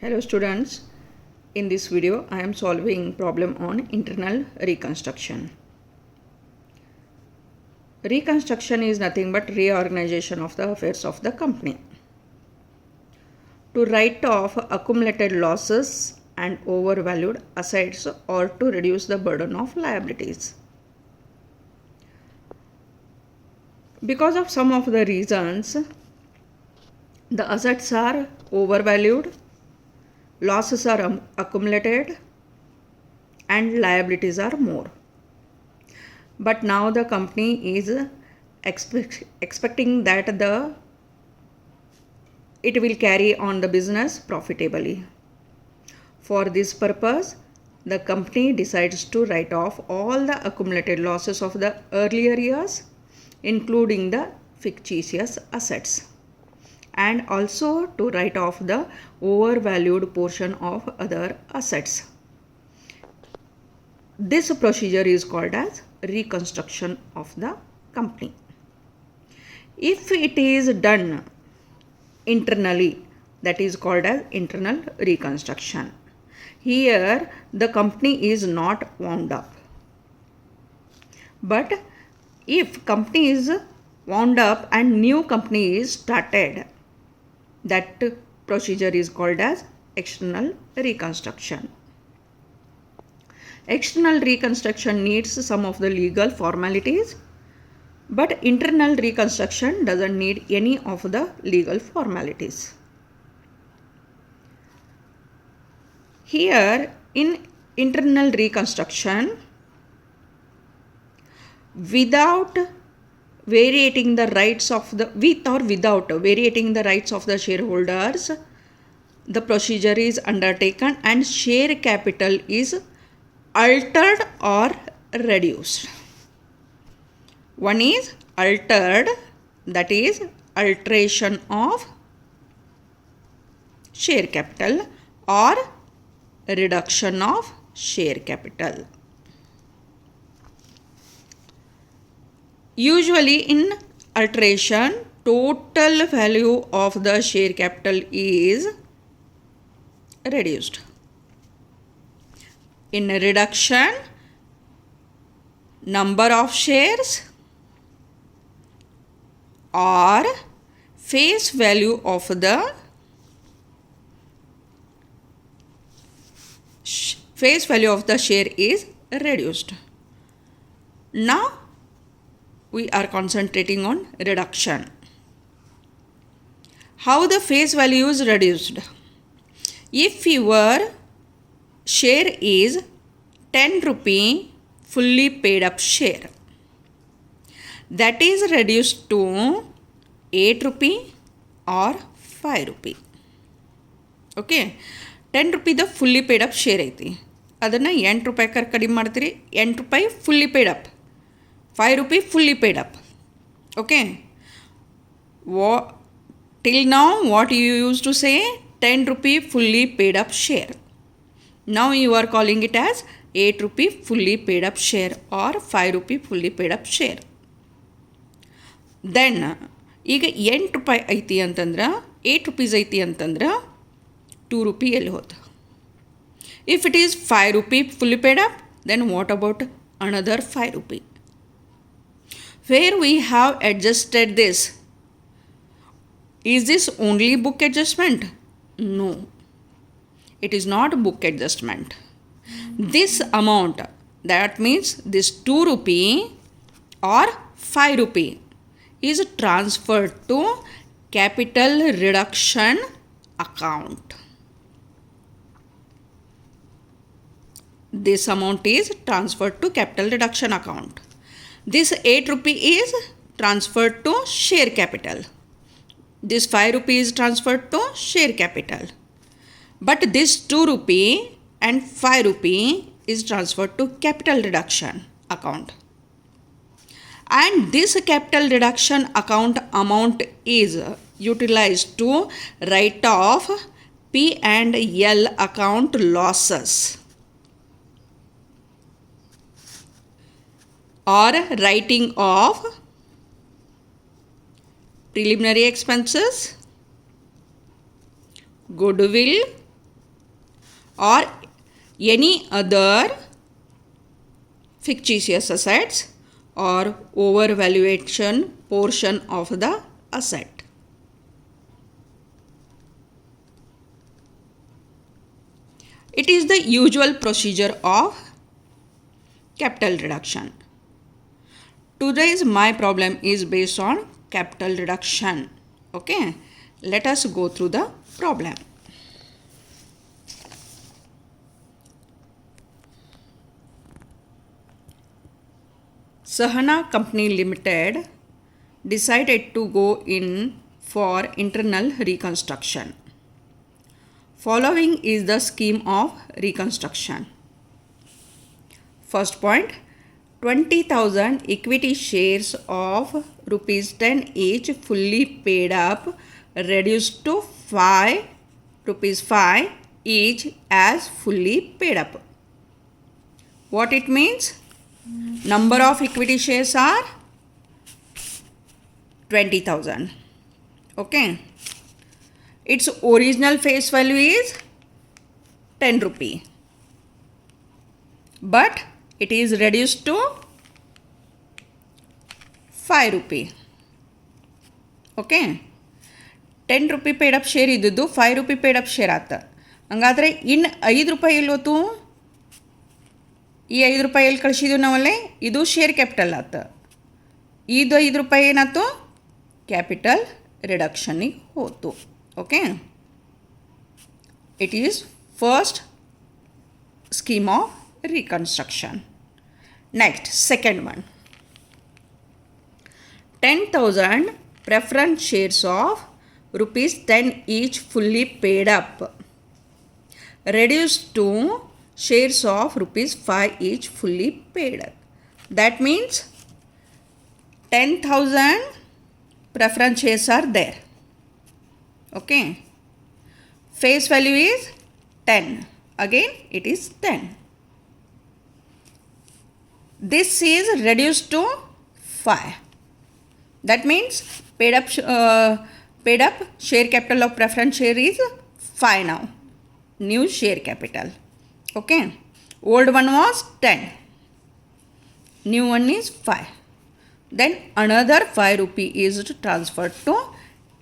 Hello students, in this video I am solving problem on internal reconstruction. Reconstruction is nothing but reorganization of the affairs of the company. To write off accumulated losses and overvalued assets or to reduce the burden of liabilities. Because of some of the reasons, the assets are overvalued, losses are accumulated, and liabilities are more. But now the company is expecting that it will carry on the business profitably. For this purpose, the company decides to write off all the accumulated losses of the earlier years, including the fictitious assets, and also to write off the overvalued portion of other assets. This procedure is called as reconstruction of the company. If it is done internally, that is called as internal reconstruction. Here the company is not wound up. But if company is wound up and new company is started, that procedure is called as external reconstruction. External reconstruction needs some of the legal formalities, but internal reconstruction doesn't need any of the legal formalities. Here in internal reconstruction, without variating the rights of the shareholders, the procedure is undertaken and share capital is altered or reduced. One is altered, that is alteration of share capital, or reduction of share capital. Usually in alteration, total value of the share capital is reduced. In reduction, number of shares or face value of the share is reduced. Now we are concentrating on reduction. How the face value is reduced? If your share is 10 rupee fully paid up share, that is reduced to 8 rupee or 5 rupee. Okay, 10 rupee the fully paid up share ಐತಿ, ಅದನ್ನು 8 ರೂಪಾಯಿ ಕಡಿಮೆ ಮಾಡ್ತೀರಿ, 8 ರೂಪಾಯಿ fully paid up, 5 rupee fully paid up. Okay, till now what you used to say, 10 rupee fully paid up share. Now you are calling it as 8 rupee fully paid up share or 5 rupee fully paid up share. Then ಈಗ 8 ರೂಪಾಯಿ ಐತಿ ಅಂತಂದ್ರೆ 8 rupees ಐತಿ ಅಂತಂದ್ರೆ 2 rupee ಎಲ್ಲಿ ಹೋದ? If it is 5 rupee fully paid up, then what about another 5 rupee? Where we have adjusted this? Is this only book adjustment? No, it is not book adjustment. This amount, that means this 2 rupee or 5 rupee is transferred to capital reduction account. This amount is transferred to capital reduction account. This 8 rupee is transferred to share capital. This 5 rupee is transferred to share capital. But this 2 rupee and 5 rupee is transferred to capital reduction account. And this capital reduction account amount is utilized to write off P&L account losses or writing off preliminary expenses, goodwill, or any other fictitious assets or overvaluation portion of the asset. It is the usual procedure of capital reduction. Today's my problem is based on capital reduction. Okay, let us go through the problem. Sahana Company Limited decided to go in for internal reconstruction. Following is the scheme of reconstruction. First point, 20,000 equity shares of rupees 10 each fully paid up reduced to 5 rupees 5 each as fully paid up. What it means? Number of equity shares are 20,000. Okay. Its original face value is 10 rupee. But it is reduced to 5 rupee. Okay. 10 rupee paid up share ಇದ್ದಿದ್ದು 5 rupee paid up share ಆತ. ಹಂಗಾದರೆ ಇನ್ನು 5 ರೂಪಾಯಿ ಎಲ್ಲೋತು? ಈ 5 ರೂಪಾಯಿ ಎಲ್ಲಿ ಕಳಿಸಿದ್ವಿ ನಾವಲ್ಲೇ? ಇದು share capital ಆತ. ಇದು 5 ರೂಪಾಯಿ ಏನಾಯ್ತು? ಕ್ಯಾಪಿಟಲ್ ರಿಡಕ್ಷನ್ನಿಗೆ ಹೋತು. Okay, it is first scheme of reconstruction. Next, second one, 10,000 preference shares of rupees 10 each fully paid up reduced to shares of rupees 5 each fully paid up. That means 10,000 preference shares are there. Okay, face value is 10. Again it is 10. This is reduced to 5. That means paid up share capital of preference share is 5 now. New share capital. Okay. Old one was 10. New one is 5. Then another 5 rupee is transferred to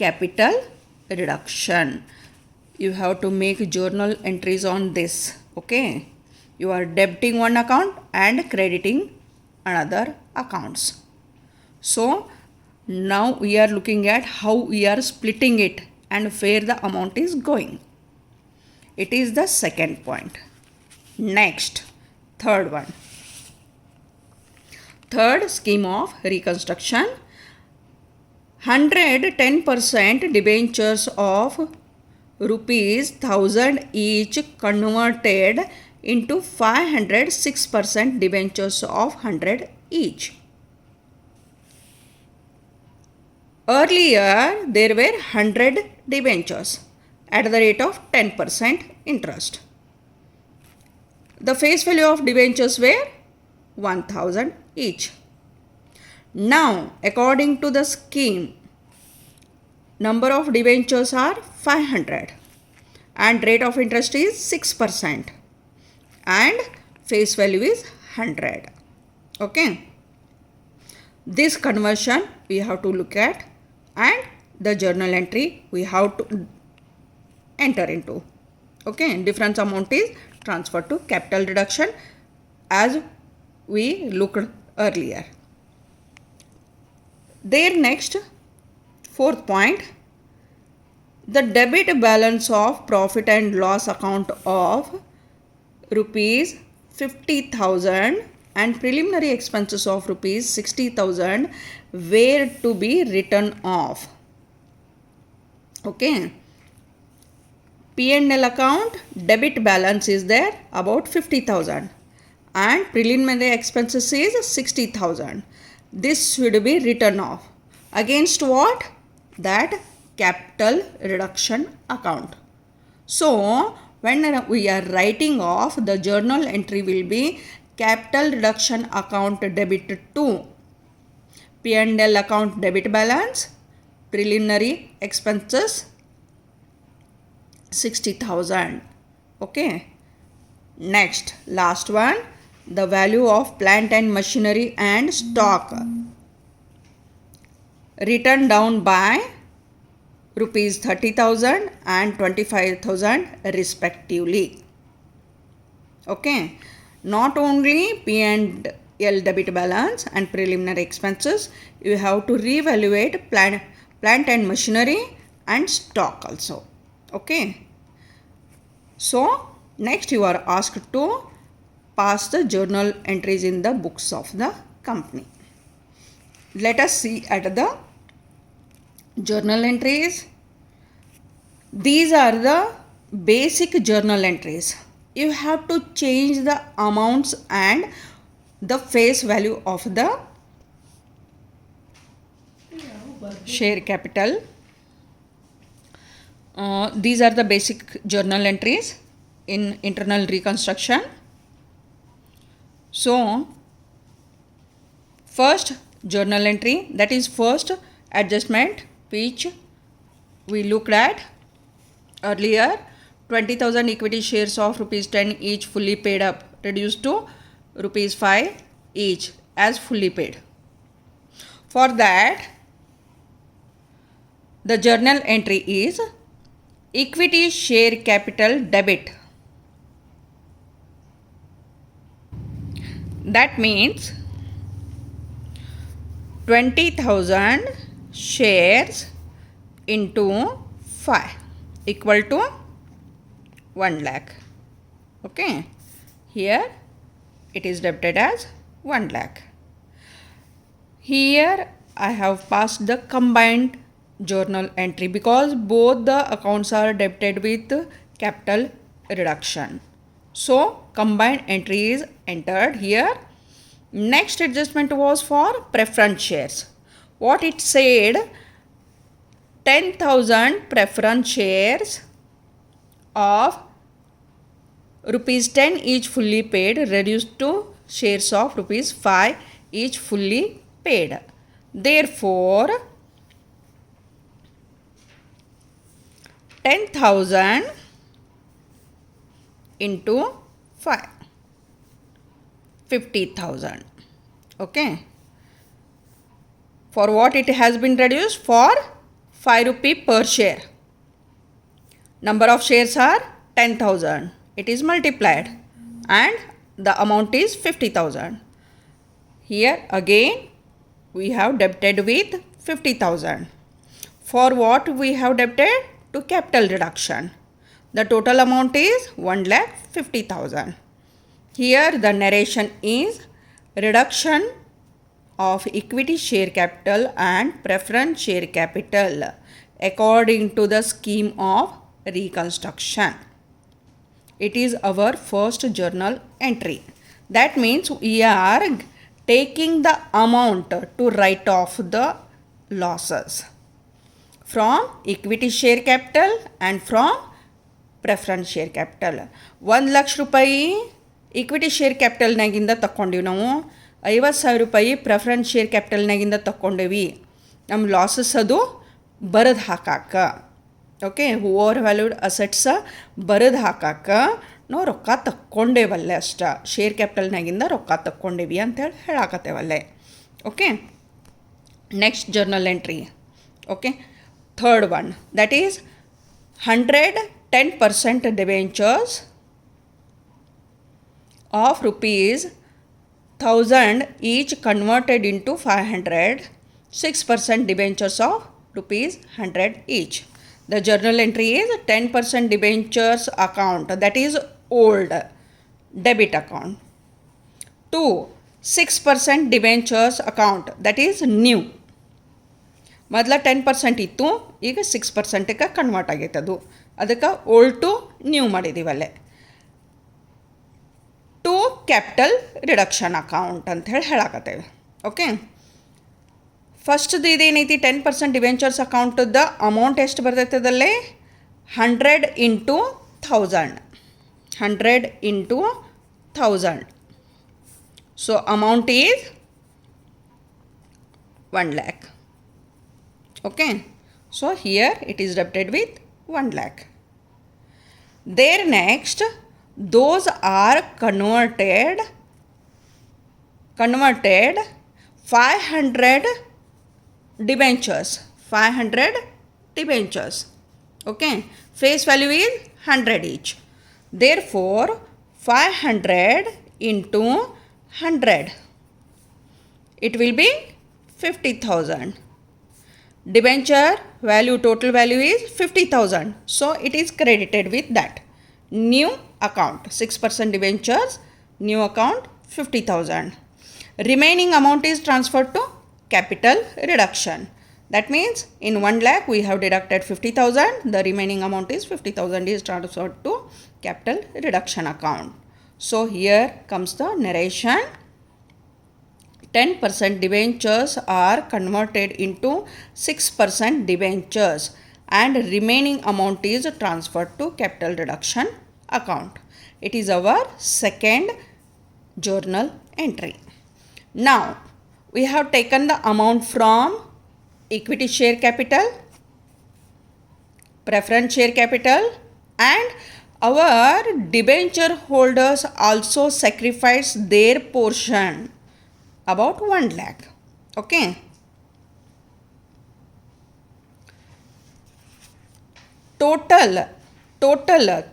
capital reduction. You have to make journal entries on this. Okay. You are debiting one account and crediting another accounts. So now we are looking at how we are splitting it and where the amount is going. It is the second point. Next, third one. Third scheme of reconstruction. 110% debentures of rupees 1,000 each converted into 506% debentures of 100 each. Earlier, there were 100 debentures at the rate of 10% interest. The face value of debentures were 1,000 each. Now, according to the scheme, number of debentures are 500 and rate of interest is 6%. And face value is 100. Okay, this conversion we have to look at, and the journal entry we have to enter into. Okay, difference amount is transferred to capital reduction as we looked earlier. There, next, fourth point, the debit balance of profit and loss account of rupees 50,000 and preliminary expenses of rupees 60,000 were to be written off. Okay, P&L account debit balance is there about 50,000 and preliminary expenses is 60,000. This should be written off against what? That capital reduction account. So when we are writing off, the journal entry will be capital reduction account debit to P&L account debit balance, preliminary expenses 60,000. Okay, Next, last one, the value of plant and machinery and stock written down by rupees 30,000 and 25,000 respectively. Okay, not only P and L debit balance and preliminary expenses, you have to reevaluate plant and machinery and stock also. Okay, so next you are asked to pass the journal entries in the books of the company. Let us see at the journal entries. These are the basic journal entries. You have to change the amounts and the face value of the share capital. These are the basic journal entries in internal reconstruction. So, first journal entry, that is first adjustment which we looked at earlier. 20,000 equity shares of rupees 10 each fully paid up reduced to rupees 5 each as fully paid. For that, the journal entry is equity share capital debit. That means 20,000 shares into 5 equal to 1 lakh. Okay, here it is debited as 1 lakh. Here I have passed the combined journal entry because both the accounts are debited with capital reduction. So combined entry is entered here. Next adjustment was for preference shares. What it said, 10,000 preference shares of rupees 10 each fully paid reduced to shares of rupees 5 each fully paid. Therefore, 10,000 into 5, 50,000. Okay. For what it has been reduced? For 5 rupee per share. Number of shares are 10,000. It is multiplied and the amount is 50,000. Here again we have debited with 50,000. For what we have debited? To capital reduction. The total amount is 1,50,000. Here the narration is reduction of equity share capital and preference share capital according to the scheme of reconstruction. It is our first journal entry. That means we are taking the amount to write off the losses from equity share capital and from preference share capital. 1 lakh ರೂಪಾಯಿ equity share ಕ್ಯಾಪಿಟಲ್ನಾಗಿಂದ ತಕ್ಕೊಂಡೀವಿ ನಾವು. 50,000 ರೂಪಾಯಿ preference share ಕ್ಯಾಪಿಟಲ್ನಾಗಿಂದ ತಕ್ಕೊಂಡೇವಿ. ನಮ್ಮ losses ಅದು ಬರೆದು ಹಾಕಾಕ. Okay, over valued ಅಸೆಟ್ಸ ಬರೆದು ಹಾಕಾಕ ನಾವು ರೊಕ್ಕ ತಕ್ಕೊಂಡೇವಲ್ಲೇ ಅಷ್ಟ. ಶೇರ್ ಕ್ಯಾಪಿಟಲ್ನಾಗಿಂದ ರೊಕ್ಕ ತಕ್ಕೊಂಡೇವಿ ಅಂತೇಳಿ ಹೇಳಾಕತ್ತೇವಲ್ಲೇ. Okay, next journal entry. Okay, third one, that is 110% debentures of rupees 1,000 each converted into 500, 6% debentures of rupees 100 each. The journal entry is 10% debentures account, that is old debit account, to 6% debentures account, that is new. ಮೊದಲ 10% ಇತ್ತು, ಈಗ 6%ಗೆ convert ಆಗೈತೆ. ಅದಕ್ಕೆ old to new ಮಾಡಿದ್ದೀವಲ್ಲೇ. To capital reduction account ಅಂತ ಹೇಳಾಕತ್ತೇವೆ. Okay, ಫಸ್ಟ್ದು ಇದೇನೈತಿ 10% ಡಿವೆಂಚರ್ಸ್ ಅಕೌಂಟದ ಅಮೌಂಟ್ ಎಷ್ಟು ಬರ್ತೈತದಲ್ಲೇ? 100 into 1,000. 100 into 1,000. So amount is 1 lakh. Okay, so here it is debited with 1 lakh. There next those are converted 500 debentures. Okay, face value is 100 each. Therefore 500 into 100, it will be 50,000. Debenture value, total value is 50,000, so it is credited with that new account. 6% debentures, new account 50,000. Remaining amount is transferred to capital reduction. That means in 1 lakh we have deducted 50,000. The remaining amount is 50,000 is transferred to capital reduction account. So here comes the narration. 10% debentures are converted into 6% debentures and remaining amount is transferred to capital reduction account. It is our second journal entry. Now we have taken the amount from equity share capital, preference share capital, and our debenture holders also sacrificed their portion, about 1 lakh. Okay. Total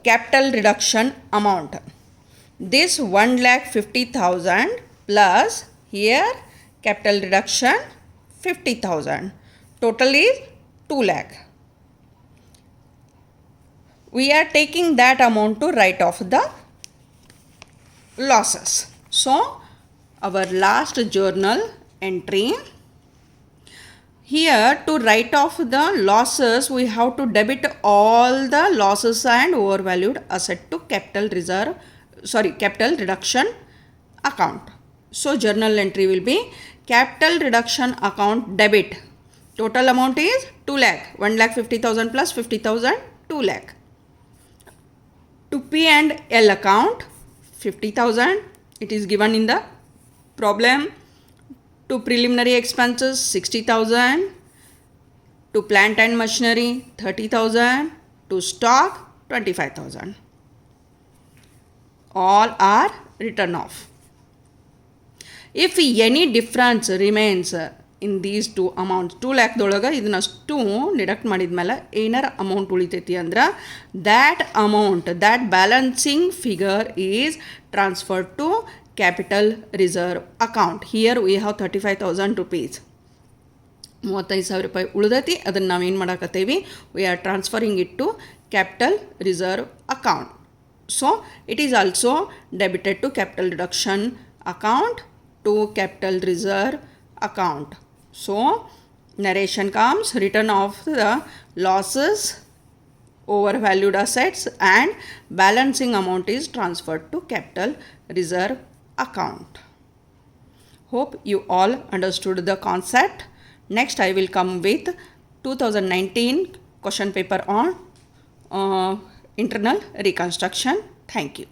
capital reduction amount. This 1,50,000 plus here capital reduction 50,000. Total is 2 lakh. We are taking that amount to write off the losses. So our last journal entry. Here to write off the losses, we have to debit all the losses and overvalued asset to capital reduction account. So journal entry will be capital reduction account debit. Total amount is 2 lakh. 1,50,000 plus 50,000, 2 lakh. To P&L account 50,000. It is given in the problem. To preliminary expenses 60,000. To plant and machinery 30,000. To stock 25,000. All are written off. If any difference remains in these two amounts, 2 lakh ದೊಳಗೆ ಇದನ್ನಷ್ಟು deduct ಮಾಡಿದ್ಮೇಲೆ ಏನಾರ amount ಉಳಿತೈತಿ ಅಂದ್ರೆ that amount, that balancing figure is transferred to capital reserve account. Here we have 35,000 rupees. 35,000 ರೂಪಾಯಿ ಉಳಿದೈತಿ, ಅದನ್ನು ನಾವೇನು ಮಾಡಾಕತ್ತೀವಿ, we are transferring it to capital reserve account. So it is also debited to capital reduction account to capital reserve account. So narration comes, return of the losses, overvalued assets and balancing amount is transferred to capital reserve account. Hope you all understood the concept. Next I will come with 2019 question paper on internal reconstruction. Thank you.